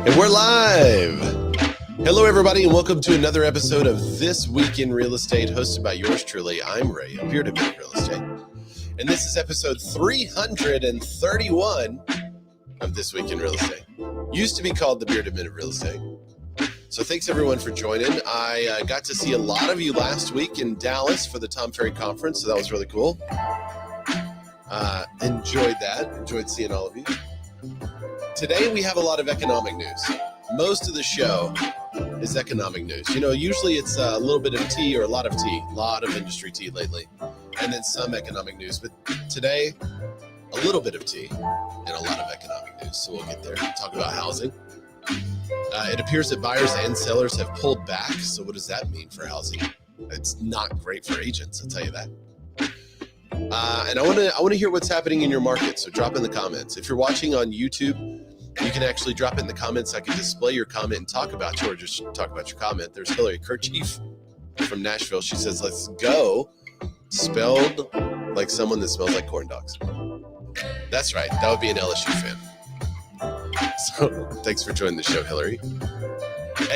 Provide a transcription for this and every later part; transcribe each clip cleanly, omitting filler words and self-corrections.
And we're live. Hello, everybody, and welcome to another episode of This Week in Real Estate, hosted by yours truly. I'm Ray, I'm here to be real estate. And this is episode 331 of This Week in Real Estate. Used to be called the Bearded Men of Real Estate. So thanks, everyone, for joining. I got to see a lot of you last week in Dallas for the Tom Ferry Conference, so that was really cool. Enjoyed that. Enjoyed seeing all of you. Today, we have a lot of economic news. Most of the show is economic news. You know, usually it's a little bit of tea or a lot of tea, a lot of industry tea lately, and then some economic news. But today, a little bit of tea and a lot of economic news. So we'll get there. Talk about housing. It appears that buyers and sellers have pulled back. So what does that mean for housing? It's not great for agents, I'll tell you that. And I want to hear what's happening in your market. So drop in the comments. If you're watching on YouTube, you can actually drop in the comments. I can display your comment and talk about you, or just talk about your comment. There's Hillary Kerchief from Nashville. She says, "Let's go," spelled like someone that smells like corn dogs. That's right. That would be an LSU fan. So thanks for joining the show, Hillary.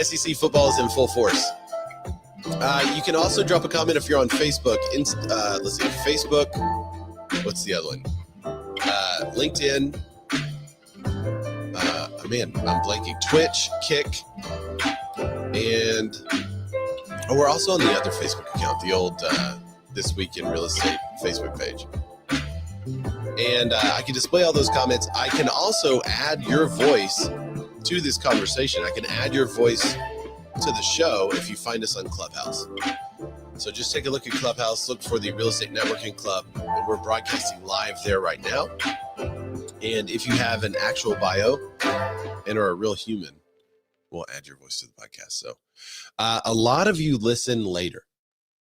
SEC football is in full force. You can also drop a comment if you're on Facebook. Let's see, Facebook. What's the other one? LinkedIn. Man, I'm blanking. Twitch, Kick, and we're also on the other Facebook account, the old This Week in Real Estate Facebook page. And I can display all those comments. I can also add your voice to this conversation. I can add your voice to the show if you find us on Clubhouse. So just take a look at Clubhouse, look for the Real Estate Networking Club, and we're broadcasting live there right now. And if you have an actual bio and are a real human, we'll add your voice to the podcast. So a lot of you listen later.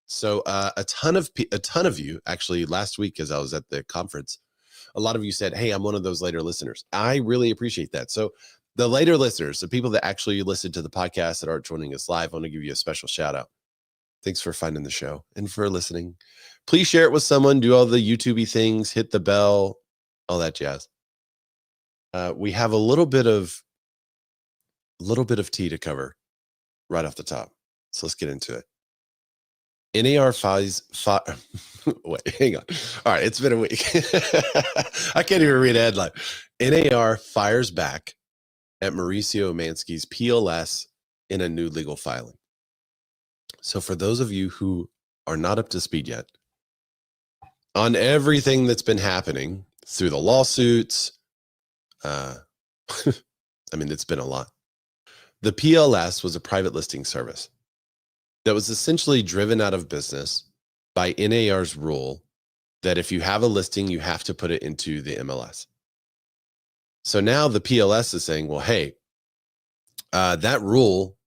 So a ton of you, actually, last week as I was at the conference, a lot of you said, "Hey, I'm one of those later listeners." I really appreciate that. So the later listeners, the people that actually listen to the podcast that aren't joining us live, I want to give you a special shout out. Thanks for finding the show and for listening. Please share it with someone, do all the YouTube-y things, hit the bell, all that jazz. We have a little bit of tea to cover right off the top. So let's get into it. NAR wait, hang on. All right, it's been a week. I can't even read a headline. NAR fires back at Mauricio Umansky's PLS in a new legal filing. So for those of you who are not up to speed yet on everything that's been happening through the lawsuits, I mean, it's been a lot. The PLS was a private listing service that was essentially driven out of business by NAR's rule that if you have a listing, you have to put it into the MLS. So now the PLS is saying, well, hey, that rule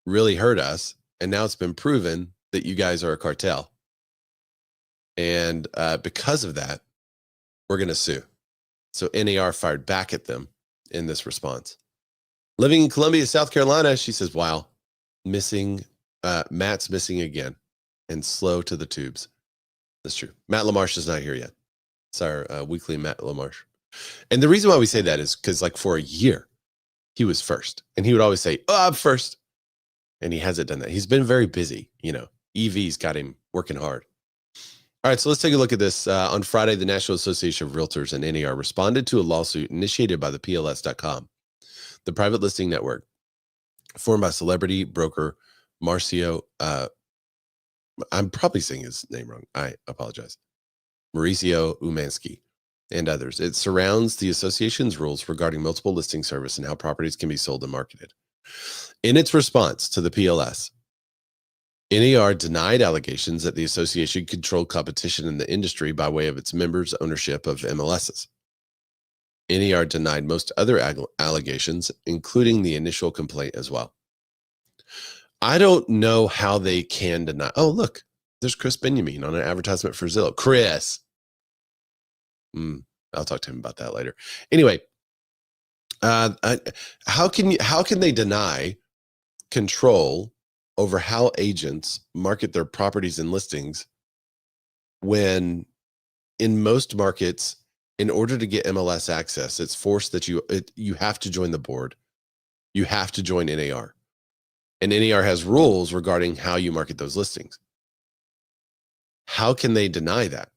really hurt us. And now it's been proven that you guys are a cartel. And because of that, we're going to sue. So NAR fired back at them in this response. Living in Columbia, South Carolina, she says, wow, Matt's missing again and slow to the tubes. That's true. Matt LaMarche is not here yet. It's our weekly Matt LaMarche. And the reason why we say that is because like for a year, he was first. And he would always say, oh, I'm first. And he hasn't done that. He's been very busy. You know, EV's got him working hard. All right, so let's take a look at this. On Friday, the National Association of Realtors and NAR responded to a lawsuit initiated by the PLS.com, the private listing network formed by celebrity broker Mauricio. I'm probably saying his name wrong. I apologize. Mauricio Umansky and others. It surrounds the association's rules regarding multiple listing service and how properties can be sold and marketed. In its response to the PLS, NAR denied allegations that the association controlled competition in the industry by way of its members' ownership of MLSs. NAR denied most other allegations, including the initial complaint as well. I don't know how they can deny. Oh, look, there's Chris Benjamin on an advertisement for Zillow. Chris. I'll talk to him about that later. Anyway, how can they deny control over how agents market their properties and listings when in most markets, in order to get MLS access, it's forced that you have to join the board. You have to join NAR. And NAR has rules regarding how you market those listings. How can they deny that?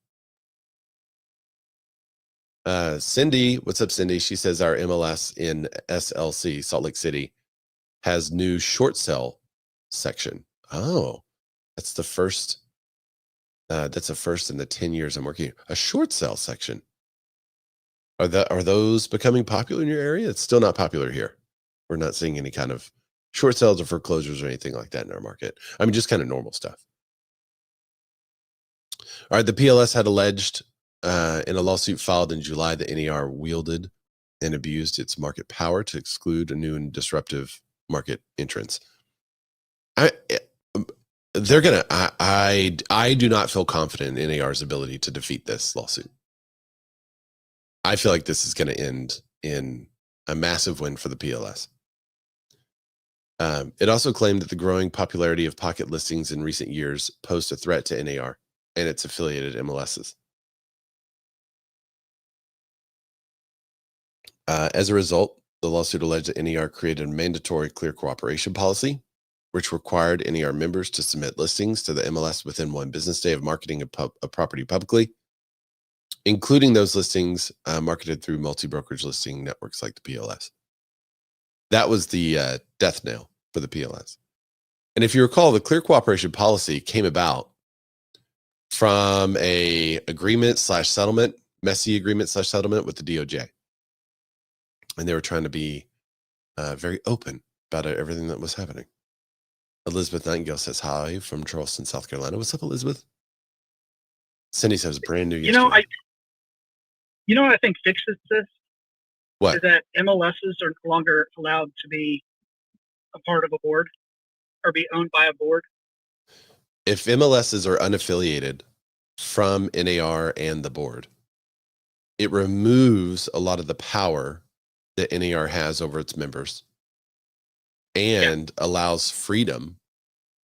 Cindy, what's up, Cindy? She says our MLS in SLC, Salt Lake City, has new short sell section. Oh, that's the first. That's a first in the 10 years I'm working here. A short sell section. Are those becoming popular in your area? It's still not popular here. We're not seeing any kind of short sales or foreclosures or anything like that in our market. I mean, just kind of normal stuff. All right, the PLS had alleged in a lawsuit filed in July that NAR wielded and abused its market power to exclude a new and disruptive market entrance. I do not feel confident in NAR's ability to defeat this lawsuit. I feel like this is going to end in a massive win for the PLS. It also claimed that the growing popularity of pocket listings in recent years posed a threat to NAR and its affiliated MLSs. As a result, the lawsuit alleged that NAR created a mandatory clear cooperation policy, which required NAR members to submit listings to the MLS within 1 business day of marketing a property publicly, including those listings marketed through multi-brokerage listing networks like the PLS. That was the death knell for the PLS. And if you recall, the clear cooperation policy came about from a agreement/settlement, messy agreement/settlement with the DOJ. And they were trying to be very open about everything that was happening. Elizabeth Nightingale says hi from Charleston, South Carolina. What's up, Elizabeth? Cindy says brand new yesterday. You know what I think fixes this? What? Is that MLSs are no longer allowed to be a part of a board or be owned by a board. If MLSs are unaffiliated from NAR and the board, it removes a lot of the power that NAR has over its members and allows freedom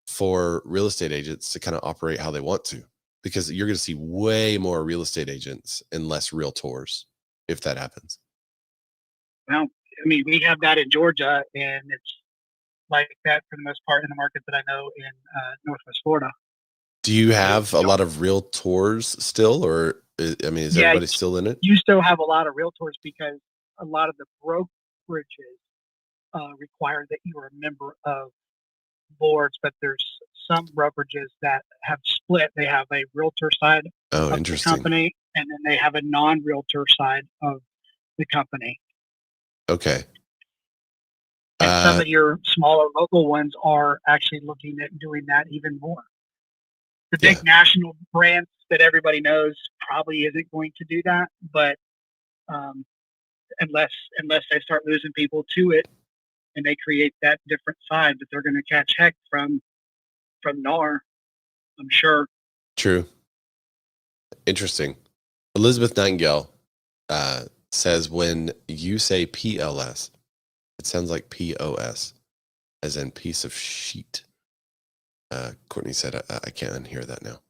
for real estate agents to kind of operate how they want to, because you're going to see way more real estate agents and less realtors if that happens. Well, I mean, we have that in Georgia, and it's like that for the most part in the market that I know in Northwest Florida. Do you have a lot of realtors still, or I mean, is everybody still in it? You still have a lot of realtors because a lot of the brokerages require that you are a member of boards, but there's some brokerages that have split. They have a realtor side of the company, and then they have a non-realtor side of the company. Okay. And some of your smaller local ones are actually looking at doing that even more. The big national brands that everybody knows probably isn't going to do that, but unless they start losing people to it and they create that different side, that they're going to catch heck from NAR, I'm sure. True. Interesting. Elizabeth Nightingale says when you say PLS, it sounds like POS, as in piece of sheet. Courtney said, I can't unhear that now.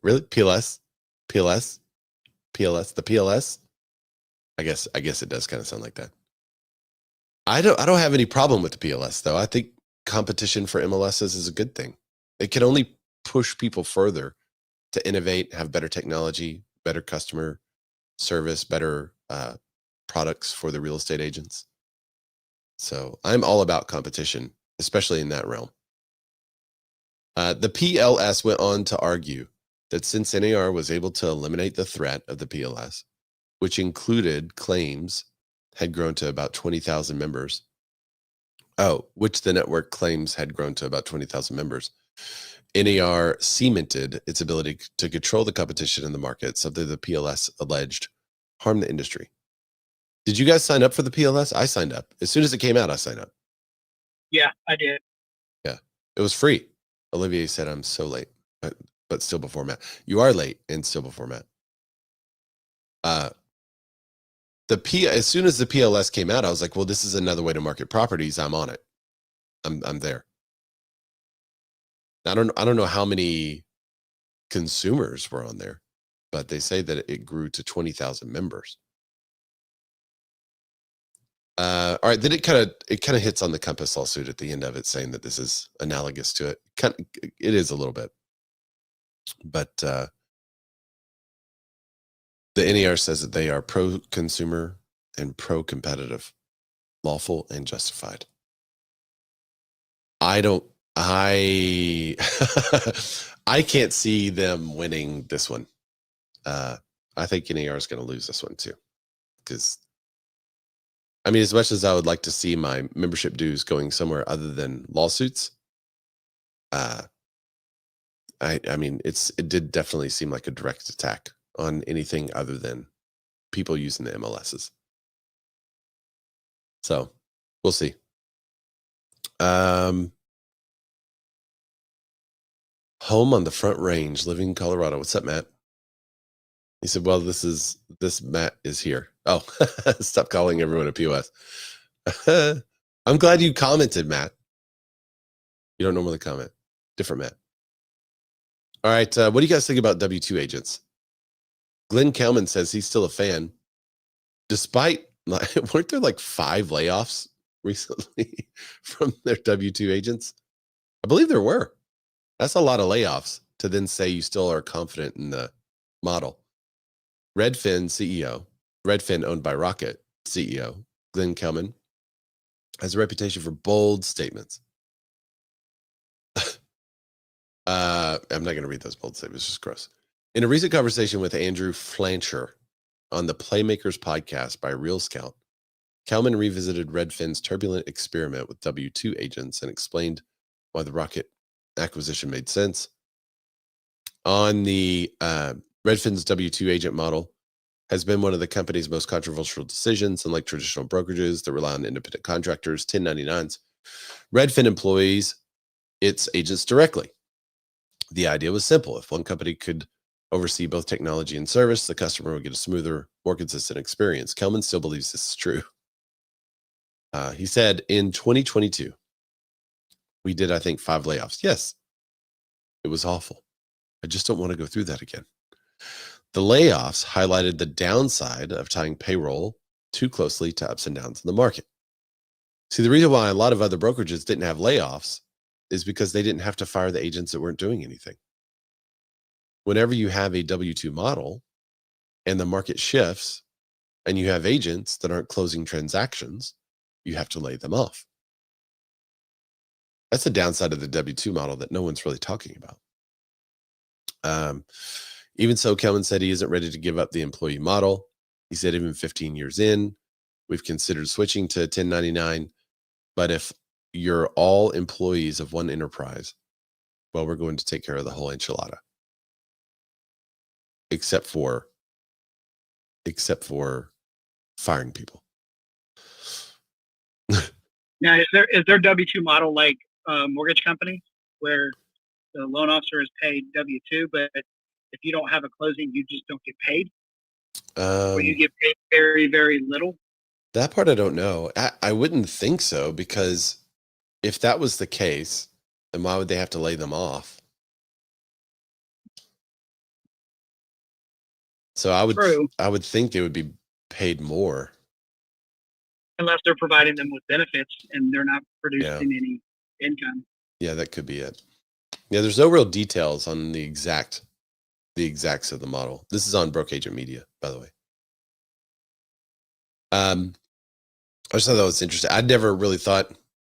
Really? PLS? PLS? PLS? The PLS? I guess it does kind of sound like that. I don't have any problem with the PLS, though. I think competition for MLSs is a good thing. It can only push people further to innovate, have better technology, better customer service, better products for the real estate agents. So I'm all about competition, especially in that realm. The PLS went on to argue that since NAR was able to eliminate the threat of the PLS, which included claims had grown to about 20,000 members, which the network claims had grown to about 20,000 members, NAR cemented its ability to control the competition in the market, something the PLS alleged harmed the industry. Did you guys sign up for the PLS? I signed up. As soon as it came out, I signed up. Yeah, I did. Yeah, it was free. Olivier said, I'm so late, but still before Matt. You are late and still before Matt. As soon as the PLS came out, I was like, well, this is another way to market properties. I'm on it. I'm there. I don't know how many consumers were on there, but they say that it grew to 20,000 members. All right, then it kind of hits on the Compass lawsuit at the end of it, saying that this is analogous to it. It is a little bit, but the NAR says that they are pro-consumer and pro-competitive, lawful and justified. I can't see them winning this one. I think NAR is going to lose this one too, because I mean, as much as I would like to see my membership dues going somewhere other than lawsuits, I mean, it did definitely seem like a direct attack on anything other than people using the MLSs. So we'll see. Home on the Front Range, living in Colorado. What's up, Matt? He said, well, this Matt is here. Oh, stop calling everyone a POS. I'm glad you commented, Matt. You don't normally comment. Different Matt. All right. What do you guys think about W-2 agents? Glenn Kelman says he's still a fan. Despite, weren't there like 5 layoffs recently from their W-2 agents? I believe there were. That's a lot of layoffs to then say you still are confident in the model. Redfin CEO, Redfin owned by Rocket CEO, Glenn Kelman, has a reputation for bold statements. I'm not going to read those bold statements. It's just gross. In a recent conversation with Andrew Flancher on the Playmakers podcast by Real Scout, Kelman revisited Redfin's turbulent experiment with W-2 agents and explained why the Rocket acquisition made sense. On the Redfin's W-2 agent model has been one of the company's most controversial decisions, unlike traditional brokerages that rely on independent contractors, 1099s. Redfin employs its agents directly. The idea was simple. If one company could oversee both technology and service, the customer would get a smoother, more consistent experience. Kelman still believes this is true. He said, in 2022, we did, I think, 5 layoffs. Yes, it was awful. I just don't want to go through that again. The layoffs highlighted the downside of tying payroll too closely to ups and downs in the market. See, the reason why a lot of other brokerages didn't have layoffs is because they didn't have to fire the agents that weren't doing anything. Whenever you have a W-2 model and the market shifts and you have agents that aren't closing transactions, you have to lay them off. That's the downside of the W-2 model that no one's really talking about. Even so, Kelman said he isn't ready to give up the employee model. He said even 15 years in, we've considered switching to 1099. But if you're all employees of one enterprise, well, we're going to take care of the whole enchilada. Except for firing people. Now, is there W-2 model like mortgage company where the loan officer is paid W-2, but if you don't have a closing, you just don't get paid? Or you get paid very, very little? That part I don't know. I wouldn't think so, because if that was the case, then why would they have to lay them off? So I would think they would be paid more. Unless they're providing them with benefits and they're not producing any income. Yeah, that could be it. Yeah, there's no real details on the exacts of the model. This is on Broke Agent Media, by the way. I just thought that was interesting. I'd never really thought,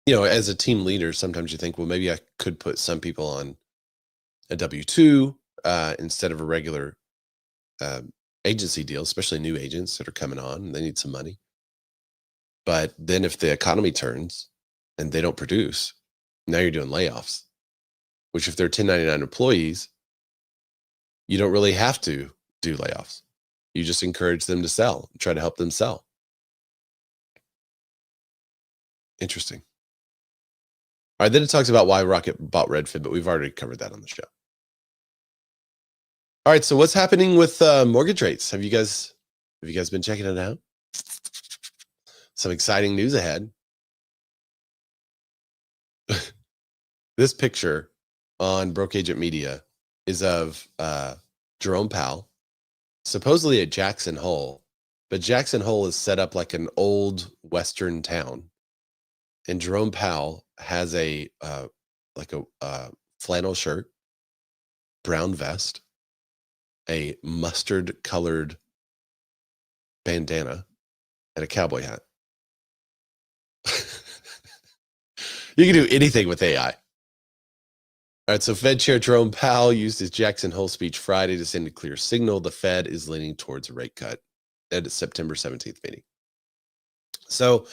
as a team leader, sometimes you think, well, maybe I could put some people on a W-2 instead of a regular agency deal, especially new agents that are coming on and they need some money. But then if the economy turns and they don't produce, now you're doing layoffs, which if they're 1099 employees, you don't really have to do layoffs. You just encourage them to sell, try to help them sell. Interesting. All right, then it talks about why Rocket bought Redfin, but we've already covered that on the show. All right, so what's happening with mortgage rates? Have you guys been checking it out? Some exciting news ahead. This picture on Broke Agent Media is of Jerome Powell, supposedly at Jackson Hole, but Jackson Hole is set up like an old Western town, and Jerome Powell has a flannel shirt, brown vest, a mustard colored bandana, and a cowboy hat. You can do anything with AI. All right, so Fed Chair Jerome Powell used his Jackson Hole speech Friday to send a clear signal the Fed is leaning towards a rate cut at its September 17th meeting. So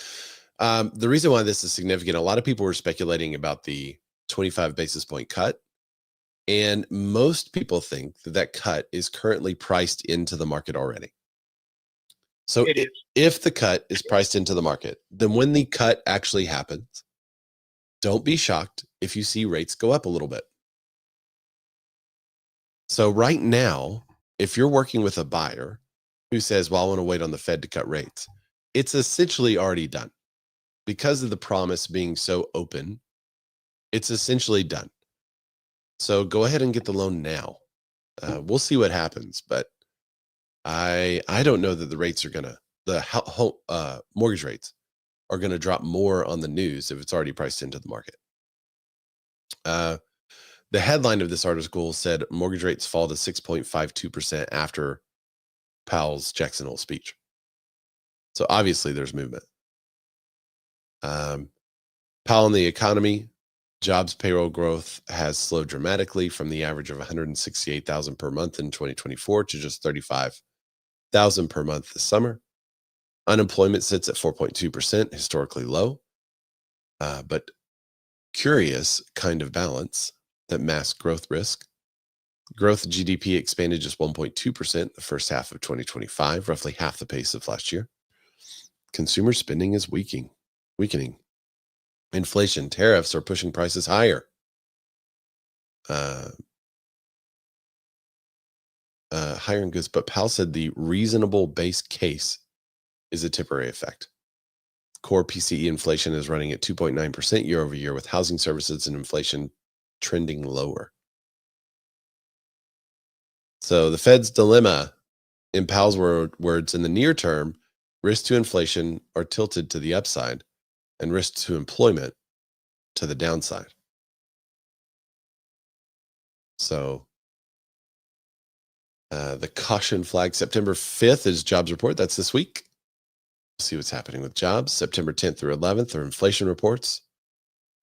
the reason why this is significant, a lot of people were speculating about the 25 basis point cut. And most people think that that cut is currently priced into the market already. So if the cut is priced into the market, then when the cut actually happens, don't be shocked if you see rates go up a little bit. So right now, if you're working with a buyer who says, well, I want to wait on the Fed to cut rates, it's essentially already done. Because of the promise being so open, it's essentially done. So go ahead and get the loan now. We'll see what happens, but I don't know that the rates are gonna mortgage rates are gonna drop more on the news if it's already priced into the market. The headline of this article said mortgage rates fall to 6.52% after Powell's Jackson Hole speech. So obviously there's movement. Powell and the economy. Jobs payroll growth has slowed dramatically from the average of 168,000 per month in 2024 to just 35,000 per month this summer. Unemployment sits at 4.2%, historically low, but curious kind of balance that masks growth risk. Growth GDP expanded just 1.2% the first half of 2025, roughly half the pace of last year. Consumer spending is weakening. Inflation, tariffs are pushing prices higher. Higher in goods, but Powell said the reasonable base case is a temporary effect. Core PCE inflation is running at 2.9% year over year, with housing services and inflation trending lower. So the Fed's dilemma, in Powell's words, in the near term, risks to inflation are tilted to the upside and risks to employment to the downside. So the caution flag, September 5th is jobs report. That's this week. We'll see what's happening with jobs. September 10th through 11th are inflation reports.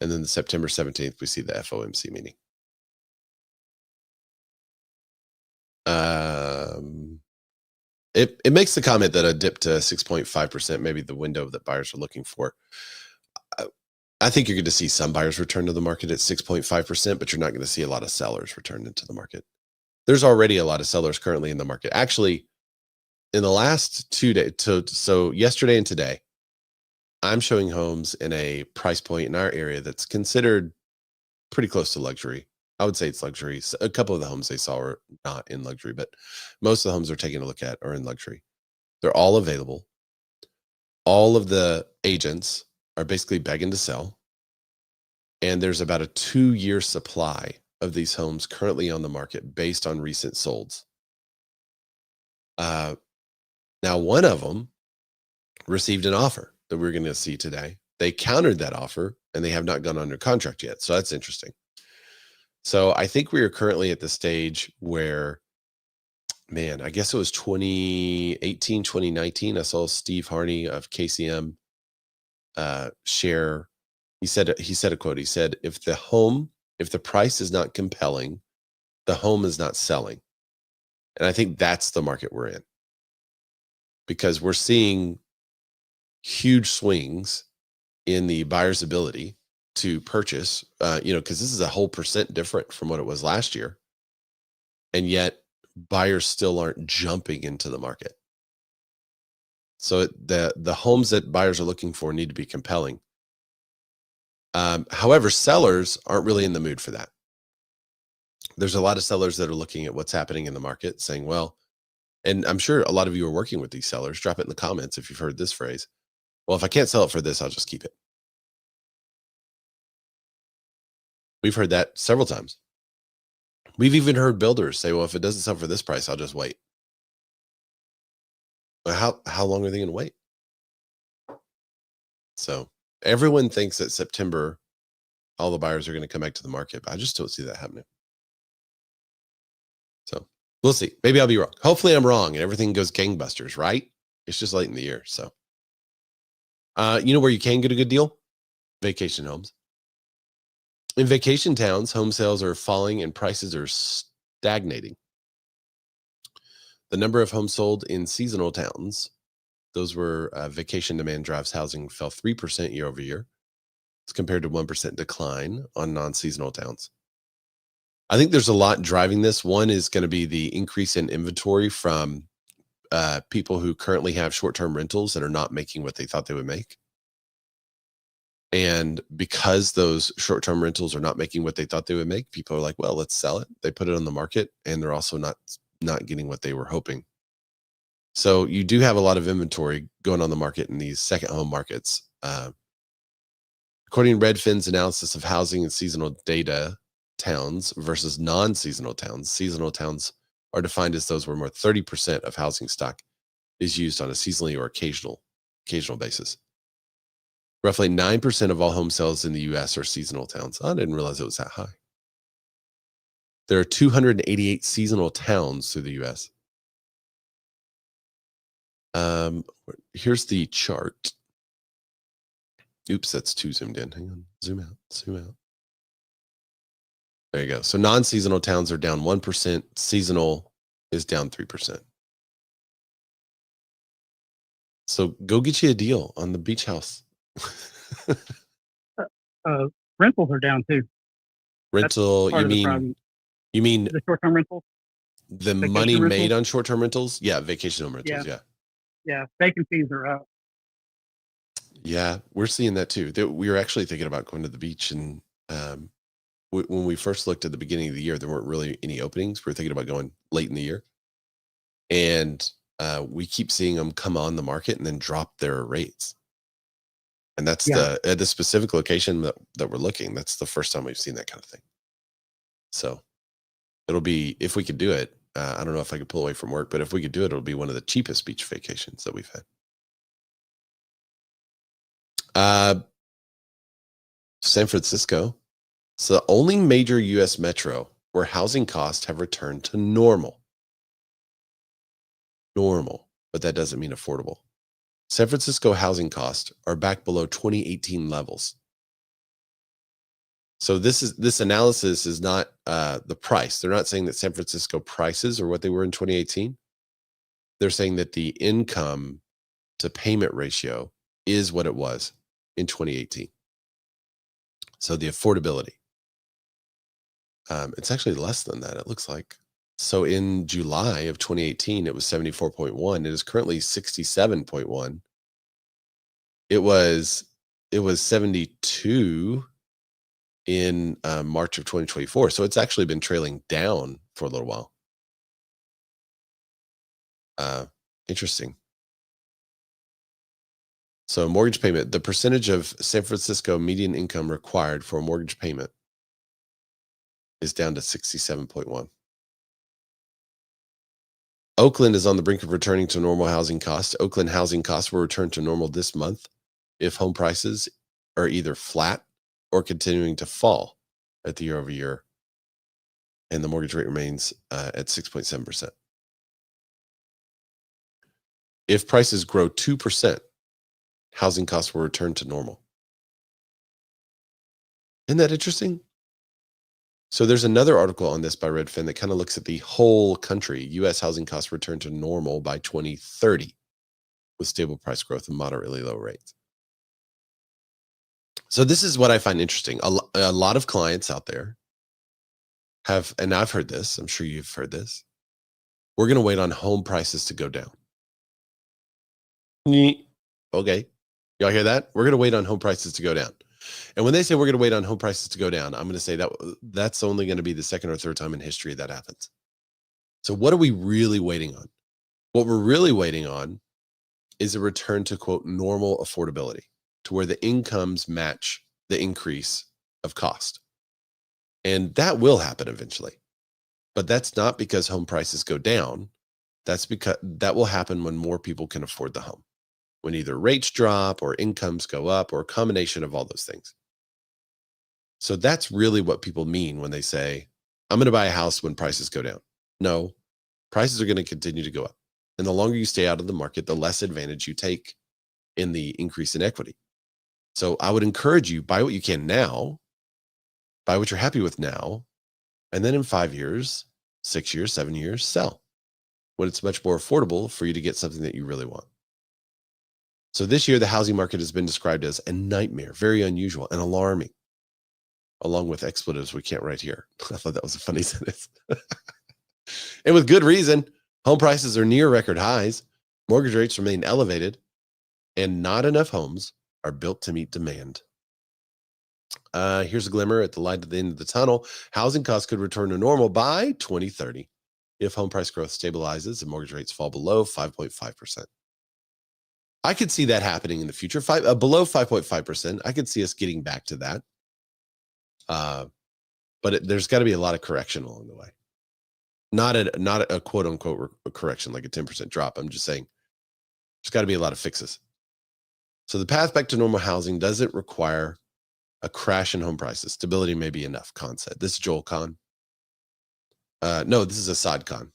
And then the September 17th, we see the FOMC meeting. It makes the comment that a dip to 6.5%, maybe the window that buyers are looking for. I think you're going to see some buyers return to the market at 6.5%, but you're not going to see a lot of sellers return into the market. There's already a lot of sellers currently in the market. Actually, in the last 2 days, so yesterday and today, I'm showing homes in a price point in our area that's considered pretty close to luxury. I would say it's luxury. A couple of the homes they saw are not in luxury, but most of the homes they're taking a look at are in luxury. They're all available. All of the agents are basically begging to sell. And there's about a 2-year supply of these homes currently on the market based on recent solds. Now, one of them received an offer that we're going to see today. They countered that offer and they have not gone under contract yet. So that's interesting. So I think we are currently at the stage where, man, I guess it was 2018, 2019. I saw Steve Harney of KCM share. He said a quote. He said, if the price is not compelling, the home is not selling. And I think that's the market we're in, because we're seeing huge swings in the buyer's ability to purchase, because this is a whole percent different from what it was last year. And yet buyers still aren't jumping into the market. So the homes that buyers are looking for need to be compelling. However, sellers aren't really in the mood for that. There's a lot of sellers that are looking at what's happening in the market saying, well, and I'm sure a lot of you are working with these sellers. Drop it in the comments if you've heard this phrase. Well, if I can't sell it for this, I'll just keep it. We've heard that several times. We've even heard builders say, well, if it doesn't sell for this price, I'll just wait. How long are they going to wait? So everyone thinks that September, all the buyers are going to come back to the market, but I just don't see that happening. So we'll see. Maybe I'll be wrong. Hopefully I'm wrong and everything goes gangbusters, right? It's just late in the year. So, you know where you can get a good deal? Vacation homes. In vacation towns, home sales are falling and prices are stagnating. The number of homes sold in seasonal towns, those were vacation demand drives housing, fell 3% year over year. It's compared to 1% decline on non-seasonal towns. I think there's a lot driving this. One is going to be the increase in inventory from people who currently have short-term rentals that are not making what they thought they would make. And because those short-term rentals are not making what they thought they would make, people are like, well, let's sell it. They put it on the market and they're also not getting what they were hoping. So you do have a lot of inventory going on the market in these second home markets. According to Redfin's analysis of housing and seasonal data towns versus non-seasonal towns, seasonal towns are defined as those where more 30% of housing stock is used on a seasonally or occasional basis. Roughly 9% of all home sales in the US are seasonal towns. I didn't realize it was that high. There are 288 seasonal towns through the US. Here's the chart. Oops, that's too zoomed in. Hang on. Zoom out. There you go. So non-seasonal towns are down 1%. Seasonal is down 3%. So go get you a deal on the beach house. Rentals are down too. Rental, you mean the short-term rentals? The money made on short-term rentals? Yeah, vacation home rentals, yeah. Vacancies are up. Yeah, we're seeing that too. We were actually thinking about going to the beach, and when we first looked at the beginning of the year, there weren't really any openings. We were thinking about going late in the year, and we keep seeing them come on the market and then drop their rates. And that's the specific location that we're looking. That's the first time we've seen that kind of thing. So it'll be, if we could do it, I don't know if I could pull away from work, but if we could do it, it'll be one of the cheapest beach vacations that we've had. San Francisco. It's the only major U.S. metro where housing costs have returned to normal. But that doesn't mean affordable. San Francisco housing costs are back below 2018 levels. So this analysis is not the price. They're not saying that San Francisco prices are what they were in 2018. They're saying that the income to payment ratio is what it was in 2018. So the affordability. It's actually less than that, it looks like. So in July of 2018, it was 74.1. It is currently 67.1. It was 72 in March of 2024. So it's actually been trailing down for a little while. Interesting. So mortgage payment, the percentage of San Francisco median income required for a mortgage payment is down to 67.1. Oakland is on the brink of returning to normal housing costs. Oakland housing costs will return to normal this month if home prices are either flat or continuing to fall at the year over year, and the mortgage rate remains at 6.7%. If prices grow 2%, housing costs will return to normal. Isn't that interesting? So there's another article on this by Redfin that kind of looks at the whole country. U.S. housing costs return to normal by 2030 with stable price growth and moderately low rates. So this is what I find interesting. A lot of clients out there have, and I've heard this, I'm sure you've heard this, we're going to wait on home prices to go down. Okay. Y'all hear that? We're going to wait on home prices to go down. And when they say we're going to wait on home prices to go down, I'm going to say that's only going to be the second or third time in history that happens. So what are we really waiting on? What we're really waiting on is a return to, quote, normal affordability, to where the incomes match the increase of cost. And that will happen eventually. But that's not because home prices go down. That's because that will happen when more people can afford the home. when either rates drop or incomes go up or a combination of all those things. So that's really what people mean when they say, I'm going to buy a house when prices go down. No, prices are going to continue to go up. And the longer you stay out of the market, the less advantage you take in the increase in equity. So I would encourage you, buy what you can now, buy what you're happy with now, and then in 5 years, 6 years, 7 years, sell when it's much more affordable for you to get something that you really want. So this year, the housing market has been described as a nightmare, very unusual and alarming, along with expletives we can't write here. I thought that was a funny sentence. And with good reason. Home prices are near record highs, mortgage rates remain elevated, and not enough homes are built to meet demand. Here's a glimmer at the light at the end of the tunnel. Housing costs could return to normal by 2030 if home price growth stabilizes and mortgage rates fall below 5.5%. I could see that happening in the future. Below 5.5%, I could see us getting back to that. But there's got to be a lot of correction along the way. Not a quote unquote correction, like a 10% drop. I'm just saying there's got to be a lot of fixes. So the path back to normal housing doesn't require a crash in home prices. Stability may be enough, Khan said. This is Joel Khan. No, this is Assad Khan.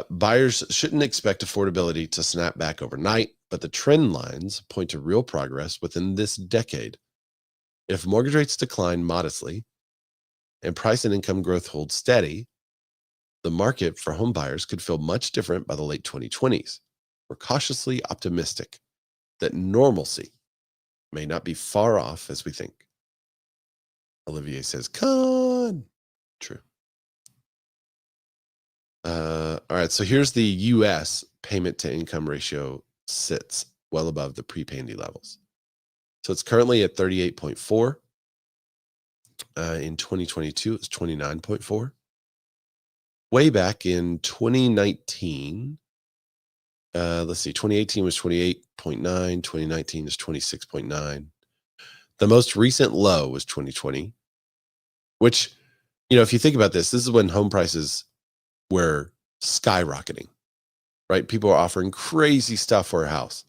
Buyers shouldn't expect affordability to snap back overnight, but the trend lines point to real progress within this decade. If mortgage rates decline modestly and price and income growth hold steady, the market for home buyers could feel much different by the late 2020s. We're cautiously optimistic that normalcy may not be far off as we think. Olivier says, Con. True. All right, so here's the U.S. payment to income ratio sits well above the pre-pandy levels. So it's currently at 38.4. In 2022, it was 29.4. Way back in 2019, let's see, 2018 was 28.9, 2019 is 26.9. The most recent low was 2020, which, if you think about this is when home prices were skyrocketing, right? People are offering crazy stuff for a house.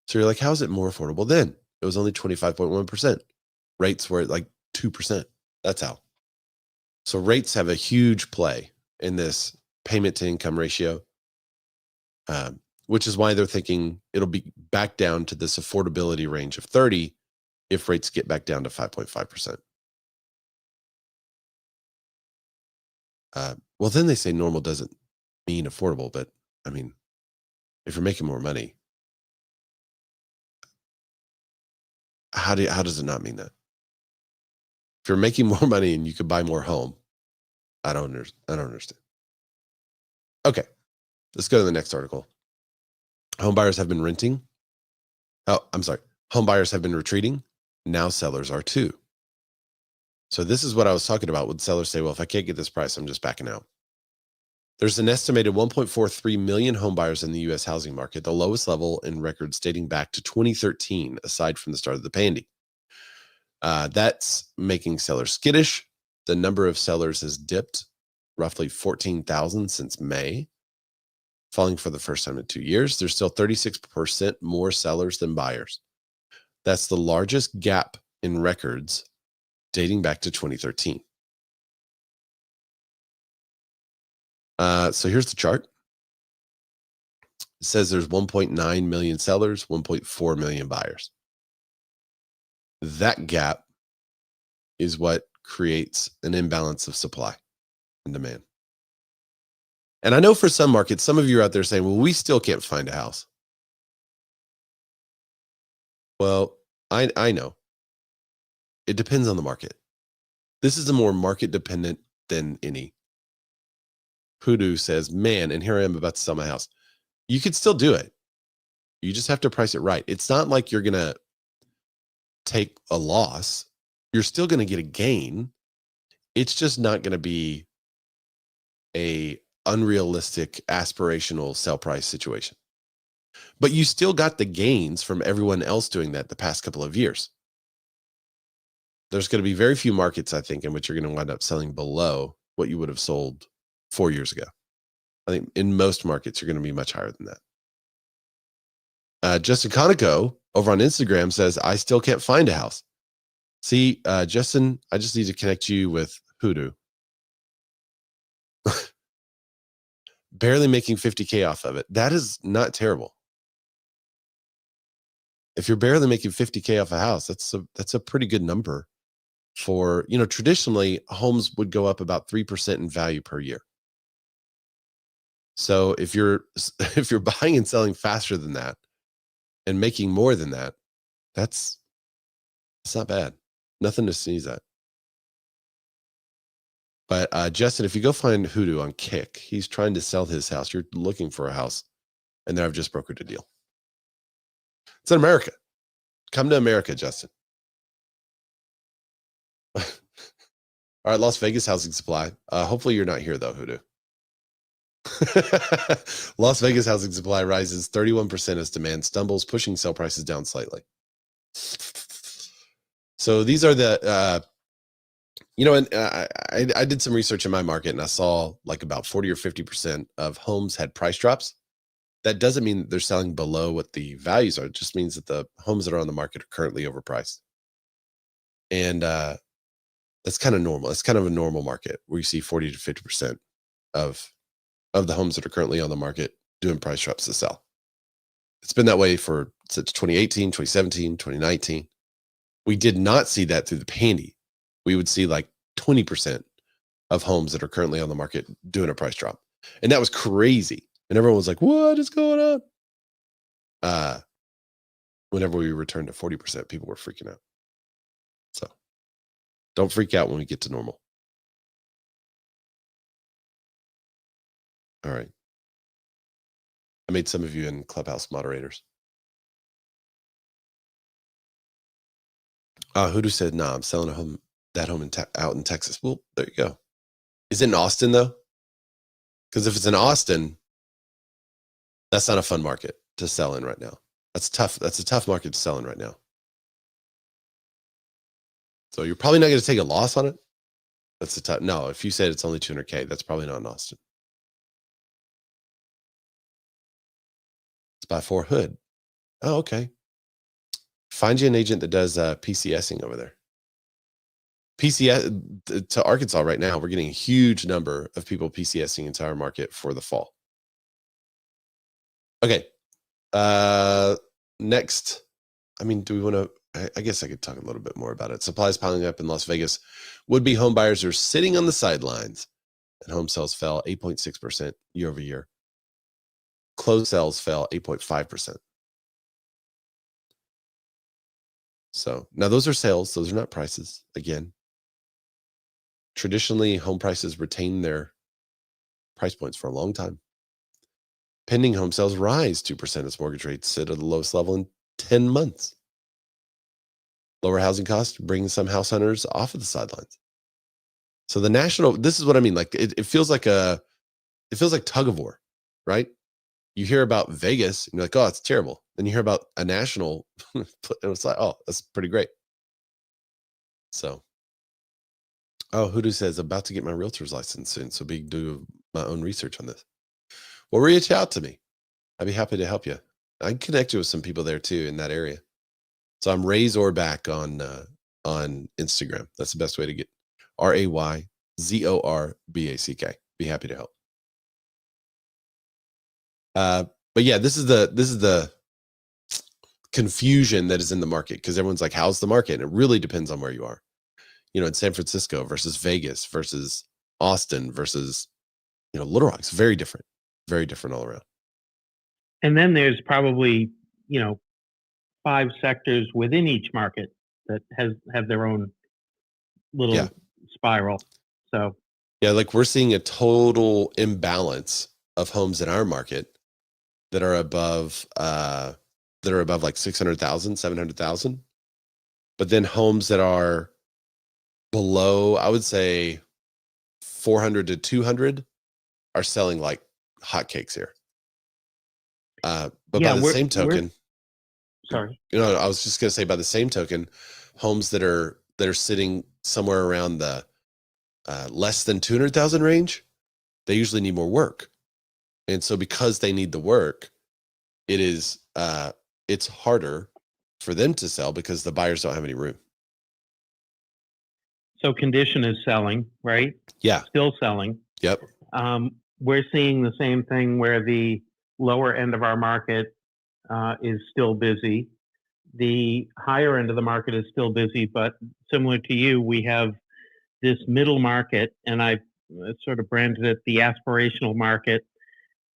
So you're like, how is it more affordable then? It was only 25.1%. Rates were at like 2%. That's how. So rates have a huge play in this payment to income ratio, which is why they're thinking it'll be back down to this affordability range of 30 if rates get back down to 5.5%. Well, then they say normal doesn't mean affordable, but I mean, if you're making more money, how does it not mean that? If you're making more money and you could buy more home, I don't understand. Okay, let's go to the next article. Home buyers have been renting. Oh, I'm sorry. Home buyers have been retreating. Now sellers are too. So this is what I was talking about. Would sellers say, well, if I can't get this price, I'm just backing out. There's an estimated 1.43 million home buyers in the U.S. housing market, the lowest level in records dating back to 2013, aside from the start of the pandy. That's making sellers skittish. The number of sellers has dipped roughly 14,000 since May, falling for the first time in 2 years. There's still 36% more sellers than buyers. That's the largest gap in records dating back to 2013. So here's the chart. It says there's 1.9 million sellers, 1.4 million buyers. That gap is what creates an imbalance of supply and demand. And I know for some markets, some of you are out there saying, well, we still can't find a house. Well, I know. It depends on the market. This is a more market dependent than any. Hoodoo says, man, and here I am about to sell my house. You could still do it. You just have to price it right. It's not like you're going to take a loss. You're still going to get a gain. It's just not going to be a unrealistic, aspirational sell price situation. But you still got the gains from everyone else doing that the past couple of years. There's going to be very few markets, I think, in which you're going to wind up selling below what you would have sold 4 years ago. I think in most markets, you're going to be much higher than that. Justin Conoco over on Instagram says, I still can't find a house. See, Justin, I just need to connect you with Hoodoo. Barely making 50K off of it. That is not terrible. If you're barely making 50K off a house, that's a pretty good number for, traditionally homes would go up about 3% in value per year. So if you're buying and selling faster than that and making more than that, it's not bad. Nothing to sneeze at. But Justin, if you go find Hoodoo on Kick, he's trying to sell his house. You're looking for a house, and there I've just brokered a deal. It's in America. Come to America, Justin. All right, Las Vegas housing supply. Hopefully you're not here though, Hoodoo. Las Vegas housing supply rises 31% as demand stumbles, pushing sell prices down slightly. So these are the, and I did some research in my market and I saw like about 40 or 50% of homes had price drops. That doesn't mean they're selling below what the values are. It just means that the homes that are on the market are currently overpriced. And that's kind of normal. It's kind of a normal market where you see 40 to 50% of the homes that are currently on the market doing price drops to sell. It's been that way since 2018, 2017, 2019. We did not see that through the pandy. We would see like 20% of homes that are currently on the market doing a price drop. And that was crazy. And everyone was like, what is going on? Whenever we returned to 40%, people were freaking out. So don't freak out when we get to normal. All right. I made some of you in Clubhouse moderators. Hoodoo said, nah, I'm selling that home out in Texas. Well, there you go. Is it in Austin though? Because if it's in Austin, that's not a fun market to sell in right now. That's tough. That's a tough market to sell in right now. So you're probably not going to take a loss on it. No, if you said it's only 200K, that's probably not in Austin. It's by Fort Hood. Oh, okay. Find you an agent that does PCSing over there. PCS to Arkansas right now, we're getting a huge number of people PCSing into our market for the fall. Okay. Next, do we want to, I guess I could talk a little bit more about it. Supplies piling up in Las Vegas. Would-be home buyers are sitting on the sidelines, and home sales fell 8.6% year over year. Closed sales fell 8.5%. So now those are sales. Those are not prices. Again, traditionally, home prices retain their price points for a long time. Pending home sales rise 2% as mortgage rates sit at the lowest level in 10 months. Lower housing costs bring some house hunters off of the sidelines. So this is what I mean. Like it feels like tug of war, right? You hear about Vegas and you're like, oh, it's terrible. Then you hear about a national and it's like, oh, that's pretty great. So, Hoodoo says, about to get my realtor's license soon. So do my own research on this. Well, reach out to me. I'd be happy to help you. I can connect you with some people there too in that area. So I'm Razorback on Instagram. That's the best way to get RAYZORBACK. Be happy to help. But yeah, this is the confusion that is in the market because everyone's like, how's the market? And it really depends on where you are. In San Francisco versus Vegas versus Austin versus, Little Rock. It's very different all around. And then there's probably, 5 sectors within each market that have their own little spiral. So yeah, like we're seeing a total imbalance of homes in our market that are above like 600,000, 700,000. But then homes that are below, I would say 400 to 200 are selling like hotcakes here. But by the same token, sorry. I was just going to say by the same token, homes that are sitting somewhere around the less than 200,000 range, they usually need more work. And so because they need the work, it is it's harder for them to sell because the buyers don't have any room. So condition is selling, right? Yeah. Still selling. Yep. We're seeing the same thing where the lower end of our market is still busy. The higher end of the market is still busy, but similar to you, we have this middle market, and I sort of branded it the aspirational market.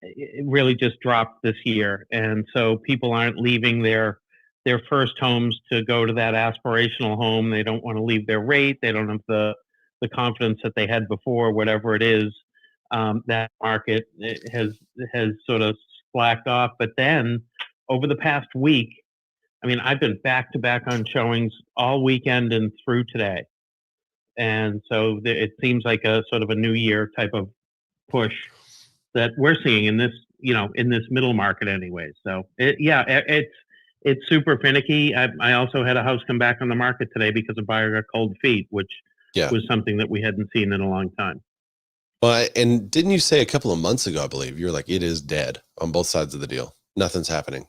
It really just dropped this year, and so people aren't leaving their first homes to go to that aspirational home. They don't want to leave their rate. They don't have the confidence that they had before, whatever it is. That market has sort of slacked off. But then over the past week, I mean, I've been back to back on showings all weekend and through today. And so it seems like a sort of a new year type of push that we're seeing in this, in this middle market anyway. So it's super finicky. I also had a house come back on the market today because a buyer got cold feet, which was something that we hadn't seen in a long time. Well, and didn't you say a couple of months ago, I believe, you're like, it is dead on both sides of the deal. Nothing's happening.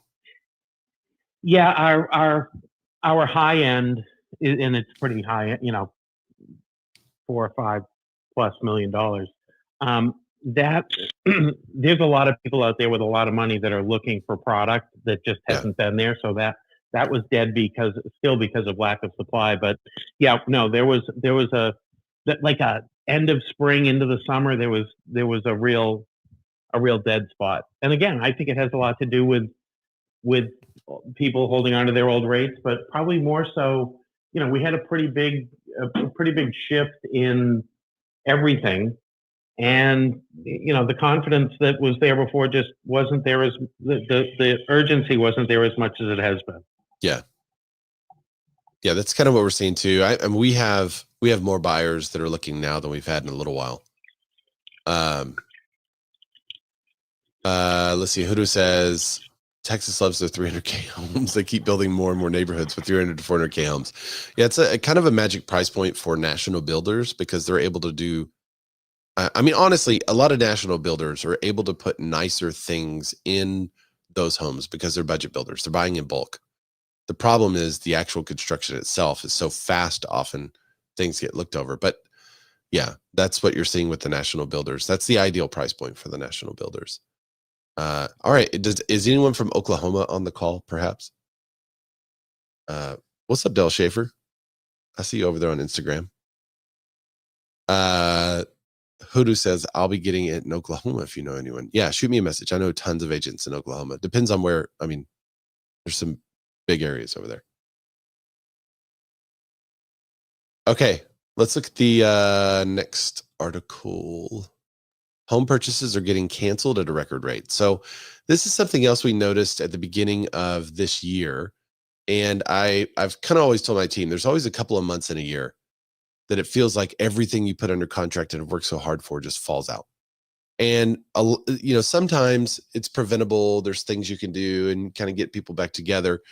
Yeah, our high end, and it's pretty high, $4 or $5+ million. That there's a lot of people out there with a lot of money that are looking for product that just hasn't been there. So that was dead because of lack of supply. But there was a end of spring into the summer. There was a real dead spot. And again, I think it has a lot to do with people holding on to their old rates, but probably more so, we had a pretty big shift in everything. And, the confidence that was there before just wasn't there, as the urgency wasn't there as much as it has been. Yeah. Yeah. That's kind of what we're seeing too. And we have more buyers that are looking now than we've had in a little while. Let's see. Hudu says Texas loves their 300K homes. They keep building more and more neighborhoods with 300 to 400K homes. Yeah. It's a kind of a magic price point for national builders because they're able to do, I mean, honestly, a lot of national builders are able to put nicer things in those homes because they're budget builders. They're buying in bulk. The problem is the actual construction itself is so fast, often things get looked over. But yeah, that's what you're seeing with the national builders. That's the ideal price point for the national builders. All right. Is anyone from Oklahoma on the call, perhaps? What's up, Del Schaefer? I see you over there on Instagram. Hoodoo says, I'll be getting it in Oklahoma if you know anyone. Yeah, shoot me a message. I know tons of agents in Oklahoma. Depends on where. I mean, there's some big areas over there. Okay, let's look at the next article. Home purchases are getting canceled at a record rate. So this is something else we noticed at the beginning of this year. And I've kind of always told my team, there's always a couple of months in a year that it feels like everything you put under contract and have worked so hard for just falls out. And, sometimes it's preventable. There's things you can do and kind of get people back together.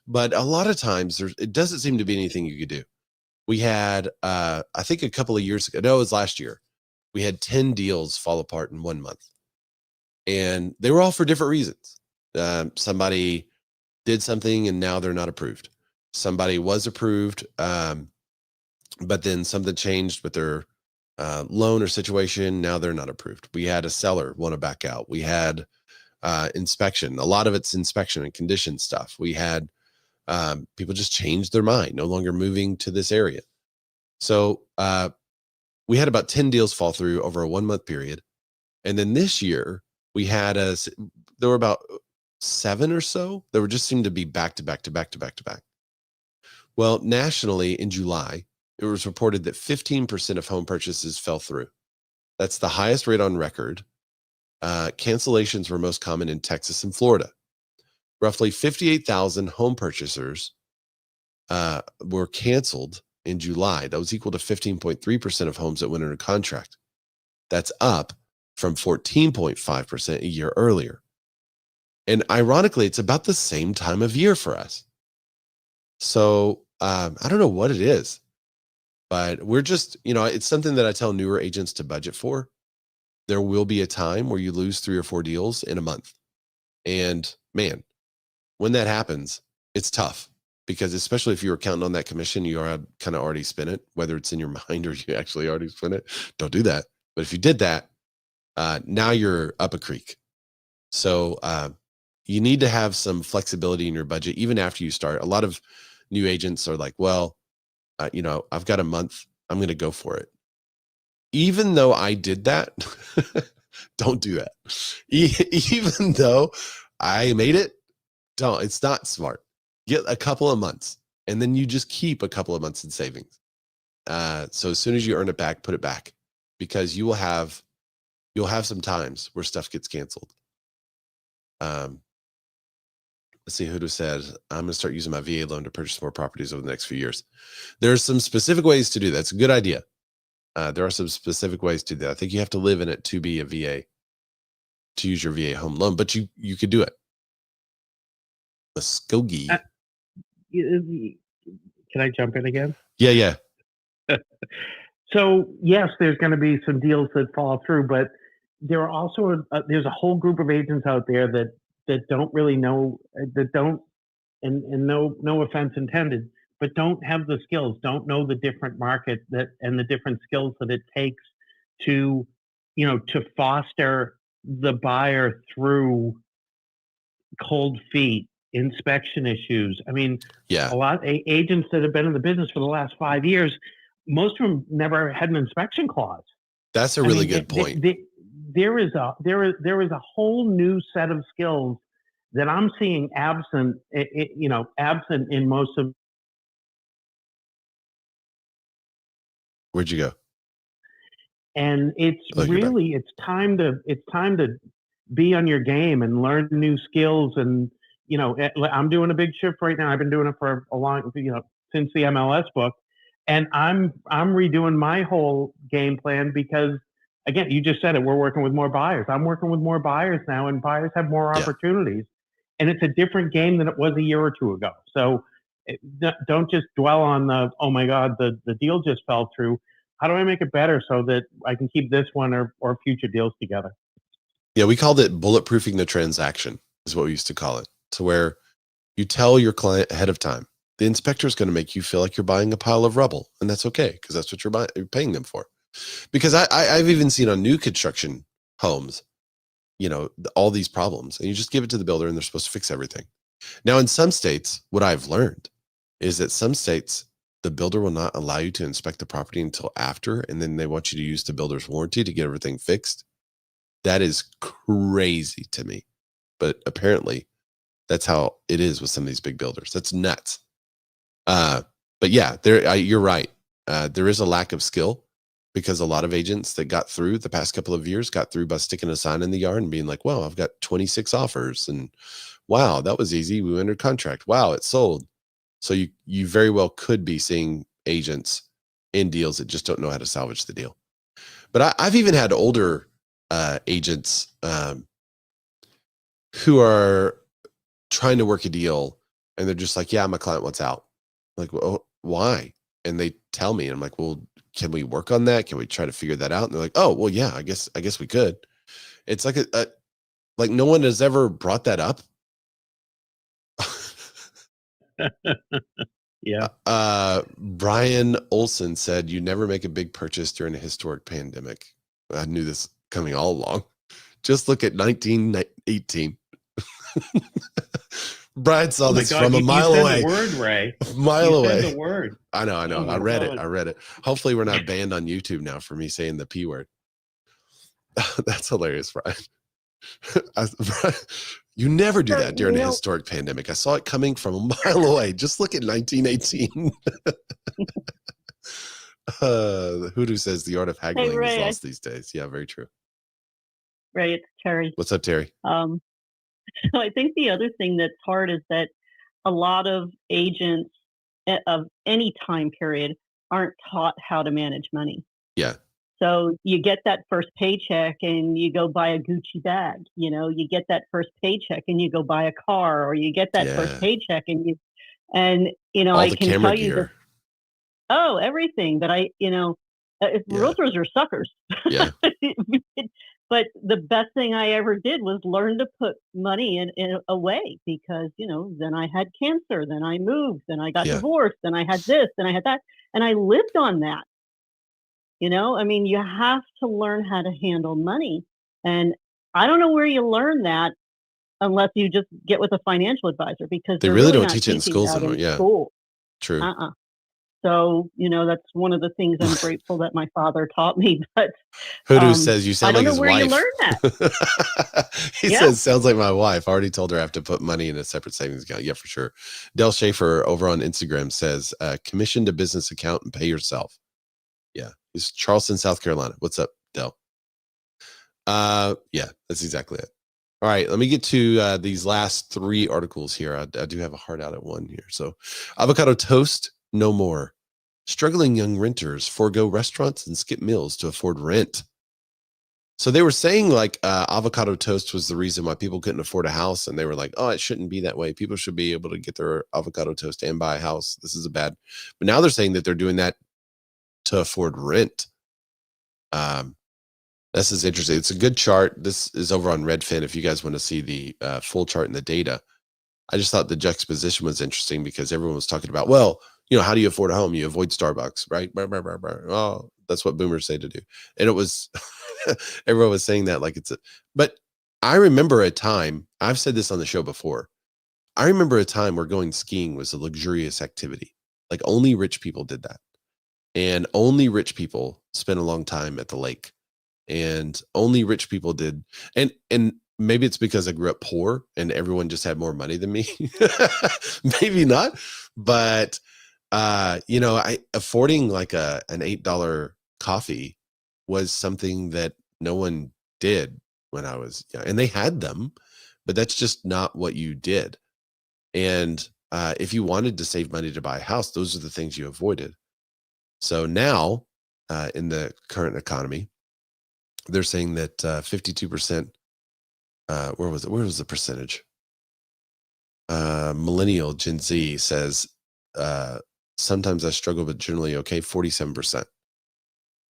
But a lot of times it doesn't seem to be anything you could do. We had, I think a couple of years ago, no, it was last year. We had 10 deals fall apart in 1 month. And they were all for different reasons. Somebody did something and now they're not approved. Somebody was approved, but then something changed with their loan or situation. Now they're not approved. We had a seller want to back out. We had inspection. A lot of it's inspection and condition stuff. We had people just change their mind, no longer moving to this area. So we had about 10 deals fall through over a 1 month period. And then this year we had there were about 7 or so that were just seemed to be back to back to back to back to back. Well, nationally in July, it was reported that 15% of home purchases fell through. That's the highest rate on record. Cancellations were most common in Texas and Florida. Roughly 58,000 home purchasers were canceled in July. That was equal to 15.3% of homes that went under contract. That's up from 14.5% a year earlier. And ironically, it's about the same time of year for us. So I don't know what it is. But we're just, it's something that I tell newer agents to budget for. There will be a time where you lose 3 or 4 deals in a month. And man, when that happens, it's tough because especially if you were counting on that commission, you are kind of already spent it, whether it's in your mind or you actually already spent it. Don't do that. But if you did that, now you're up a creek. So you need to have some flexibility in your budget, even after you start. A lot of new agents are like, well, I've got a month. I'm going to go for it. Even though I did that, don't do that. Even though I made it, don't. It's not smart. Get a couple of months, and then you just keep a couple of months in savings. So as soon as you earn it back, put it back, because you'll have some times where stuff gets canceled. Let's see, Huda said, I'm going to start using my VA loan to purchase more properties over the next few years. There's some specific ways to do that. It's a good idea. There are some specific ways to do that. I think you have to live in it to be a VA, to use your VA home loan, but you could do it. Muskogee. Can I jump in again? Yeah. So yes, there's going to be some deals that fall through, but there are also there's a whole group of agents out there that don't really know, that don't, and no offense intended, but don't have the skills, don't know the different market and the different skills that it takes to foster the buyer through cold feet, inspection issues. I mean, Yeah. a lot of agents that have been in the business for the last 5 years, most of them never had an inspection clause. That's a really good point. There is a whole new set of skills that I'm seeing absent in most of. Where'd you go? And it's time to be on your game and learn new skills. And I'm doing a big shift right now. I've been doing it for a long, since the MLS book, and I'm redoing my whole game plan because, again, you just said it. We're working with more buyers. I'm working with more buyers now, and buyers have more opportunities. And it's a different game than it was a year or two ago. So don't just dwell on oh my God, the deal just fell through. How do I make it better so that I can keep this one or future deals together? Yeah, we called it bulletproofing the transaction, is what we used to call it. To where you tell your client ahead of time, the inspector is going to make you feel like you're buying a pile of rubble, and that's okay because that's what you're paying them for. Because I've even seen on new construction homes, all these problems, and you just give it to the builder, and they're supposed to fix everything. Now, in some states, what I've learned is that some states, the builder will not allow you to inspect the property until after, and then they want you to use the builder's warranty to get everything fixed. That is crazy to me, but apparently that's how it is with some of these big builders. That's nuts. But yeah, you're right. There is a lack of skill because a lot of agents that got through the past couple of years got through by sticking a sign in the yard and being like, well, I've got 26 offers, and wow, that was easy. We entered contract. Wow, it sold. So you very well could be seeing agents in deals that just don't know how to salvage the deal. But I've even had older agents who are trying to work a deal, and they're just like, yeah, my client wants out. I'm like, well, why? And they tell me, and I'm like, well, can we work on that? Can we try to figure that out? And they're like, oh, well, yeah, I guess we could. It's like like no one has ever brought that up. Yeah. Brian Olson said, you never make a big purchase during a historic pandemic. I knew this coming all along. Just look at 1918. Brian saw this from a mile away. You said the word, Ray. Mile away. Said the word. I know. I read it. Hopefully we're not banned on YouTube now for me saying the P word. That's hilarious, Brian. You never do that during a historic pandemic. I saw it coming from a mile away. Just look at 1918. Hoodoo says the art of haggling is lost these days. Yeah, very true. Ray, it's Terry. What's up, Terry? So I think the other thing that's hard is that a lot of agents of any time period aren't taught how to manage money. Yeah. So you get that first paycheck and you go buy a Gucci bag. You get that first paycheck and you go buy a car, or you get that first paycheck and all I the can camera tell you gear. everything. But realtors are suckers. Yeah. But the best thing I ever did was learn to put money in away, because, then I had cancer, then I moved, then I got Yeah. divorced, then I had this, then I had that. And I lived on that. I mean, you have to learn how to handle money. And I don't know where you learn that unless you just get with a financial advisor, because They they're really really don't not teach it in teaching schools that anymore. in Yeah, school. true. So, that's one of the things I'm grateful that my father taught me. But Hoodoo says you I sound don't like know his where you wife. learn that. He Yeah. says, sounds like my wife. I already told her I have to put money in a separate savings account. Yeah, for sure. Del Schaefer over on Instagram says, commissioned a business account and pay yourself. Yeah. He's Charleston, South Carolina. What's up, Del? Yeah, that's exactly it. All right, let me get to these last 3 articles here. I do have a heart out at one here. So, avocado toast, no more. Struggling young renters forego restaurants and skip meals to afford rent. So they were saying like avocado toast was the reason why people couldn't afford a house, and they were like, "Oh, it shouldn't be that way. People should be able to get their avocado toast and buy a house. This is a bad." But now they're saying that they're doing that to afford rent. This is interesting. It's a good chart. This is over on Redfin. If you guys want to see the full chart and the data, I just thought the juxtaposition was interesting because everyone was talking about, well, how do you afford a home? You avoid Starbucks, right? Oh, that's what boomers say to do. And it was, everyone was saying that like but I remember a time, I've said this on the show before. I remember a time where going skiing was a luxurious activity. Like only rich people did that. And only rich people spent a long time at the lake. And only rich people did. And maybe it's because I grew up poor and everyone just had more money than me. Maybe not. But I affording like an $8 coffee was something that no one did when I was young. And they had them, but that's just not what you did. And if you wanted to save money to buy a house, those are the things you avoided. So now in the current economy, they're saying that 52%, where was it? Where was the percentage? Millennial Gen Z says, sometimes I struggle, but generally okay, 47%.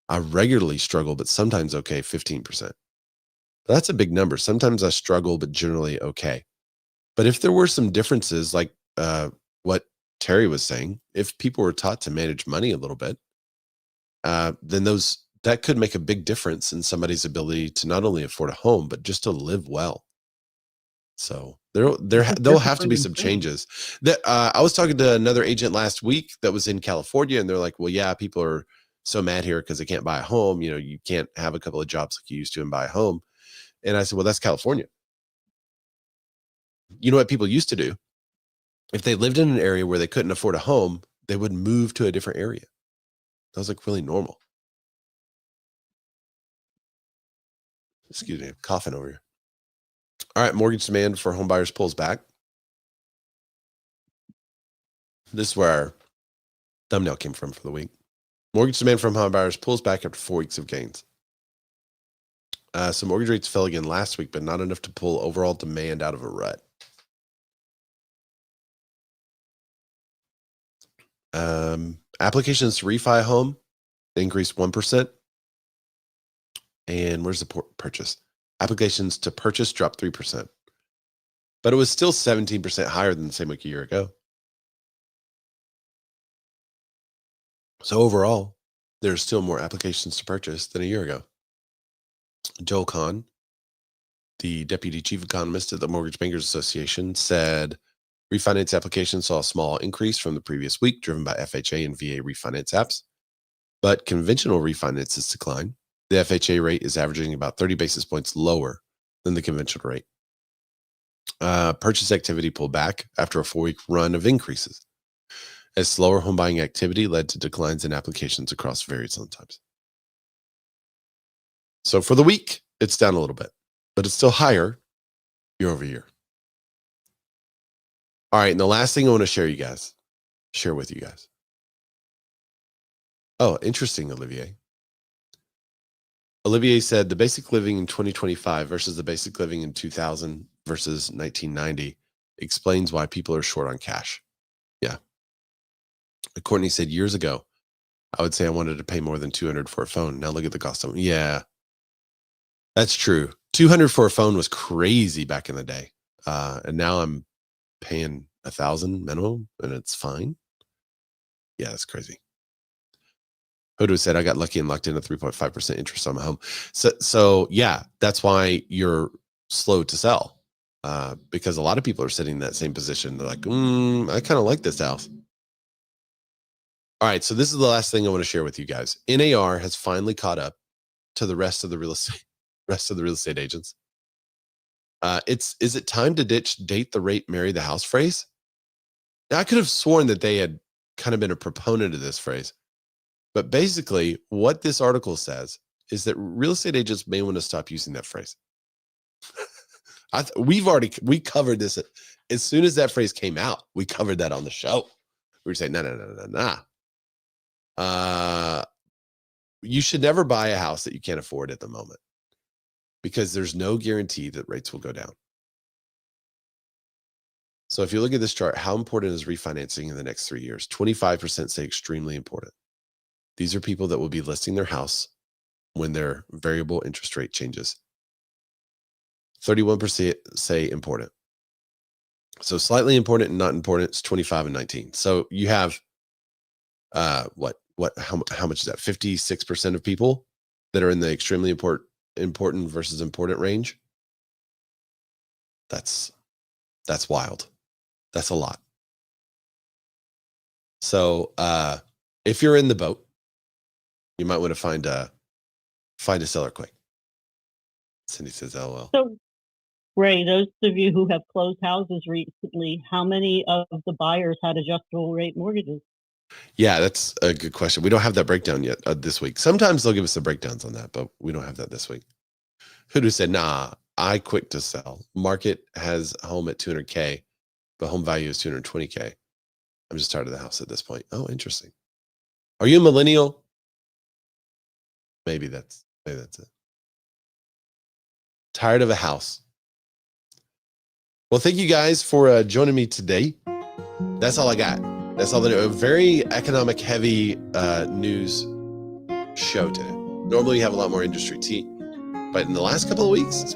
I regularly struggle, but sometimes okay, 15%. That's a big number. Sometimes I struggle, but generally okay. But if there were some differences, like what Terry was saying, if people were taught to manage money a little bit, then that could make a big difference in somebody's ability to not only afford a home, but just to live well. So there'll have to be some changes. That I was talking to another agent last week that was in California, and they're like, "Well, yeah, people are so mad here because they can't buy a home. You can't have a couple of jobs like you used to and buy a home." And I said, "Well, that's California. You know what people used to do? If they lived in an area where they couldn't afford a home, they would move to a different area. That was like really normal." Excuse me, I'm coughing over here. All right, mortgage demand for homebuyers pulls back. This is where our thumbnail came from for the week. Mortgage demand from homebuyers pulls back after 4 weeks of gains. So mortgage rates fell again last week, but not enough to pull overall demand out of a rut. Applications to refi a home increased 1%. And where's the purchase? Applications to purchase dropped 3%. But it was still 17% higher than the same week a year ago. So overall, there's still more applications to purchase than a year ago. Joel Kahn, the deputy chief economist at the Mortgage Bankers Association, said refinance applications saw a small increase from the previous week, driven by FHA and VA refinance apps. But conventional refinances declined. The FHA rate is averaging about 30 basis points lower than the conventional rate. Purchase activity pulled back after a 4-week run of increases, as slower home buying activity led to declines in applications across various loan types. So for the week, it's down a little bit, but it's still higher year over year. All right, and the last thing I want to share with you guys. Oh, interesting, Olivier. Olivier said the basic living in 2025 versus the basic living in 2000 versus 1990 explains why people are short on cash. Yeah. Courtney said years ago, I would say I wanted to pay more than $200 for a phone. Now look at the cost of it. Yeah. That's true. 200 for a phone was crazy back in the day. And now I'm paying 1,000 minimum and it's fine. Yeah, that's crazy. Hodo said, I got lucky and locked in a 3.5% interest on my home. So yeah, that's why you're slow to sell. Because a lot of people are sitting in that same position. They're like, I kind of like this house. All right, so this is the last thing I want to share with you guys. NAR has finally caught up to the rest of the real estate agents. Is it time to ditch date the rate, marry the house phrase? Now, I could have sworn that they had kind of been a proponent of this phrase. But basically, what this article says is that real estate agents may want to stop using that phrase. We covered this as soon as that phrase came out. We covered that on the show. We were saying, no. You should never buy a house that you can't afford at the moment, because there's no guarantee that rates will go down. So if you look at this chart, how important is refinancing in the next 3 years? 25% say extremely important. These are people that will be listing their house when their variable interest rate changes. 31% say important. So slightly important and not important is 25 and 19. So you have how much is that? 56% of people that are in the extremely important versus important range. That's wild. That's a lot. So if you're in the boat, you might want to find a seller quick. Cindy says, LOL. So, Ray, those of you who have closed houses recently, how many of the buyers had adjustable rate mortgages? Yeah, that's a good question. We don't have that breakdown yet this week. Sometimes they'll give us the breakdowns on that, but we don't have that this week. Hoodoo said, nah, I quick to sell. Market has home at 200K, but home value is 220K. I'm just tired of the house at this point. Oh, interesting. Are you a millennial? Maybe that's it. Tired of a house. Well, thank you guys for joining me today. That's all I got. That's all a very economic heavy news show today. Normally we have a lot more industry tea, but in the last couple of weeks, it's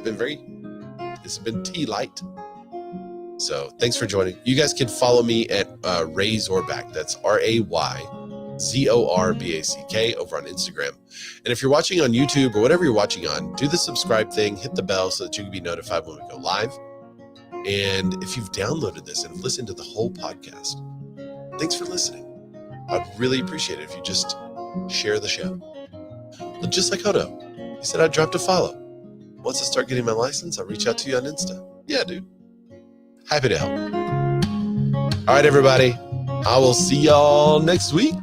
been tea light. So thanks for joining. You guys can follow me at Ray Zorback. That's RayZorback over on Instagram. And if you're watching on YouTube or whatever you're watching on, do the subscribe thing, hit the bell so that you can be notified when we go live. And if you've downloaded this and have listened to the whole podcast, thanks for listening. I'd really appreciate it if you just share the show. But just like Hodo, he said I'd drop to follow. Once I start getting my license, I'll reach out to you on Insta. Yeah, dude. Happy to help. All right, everybody. I will see y'all next week.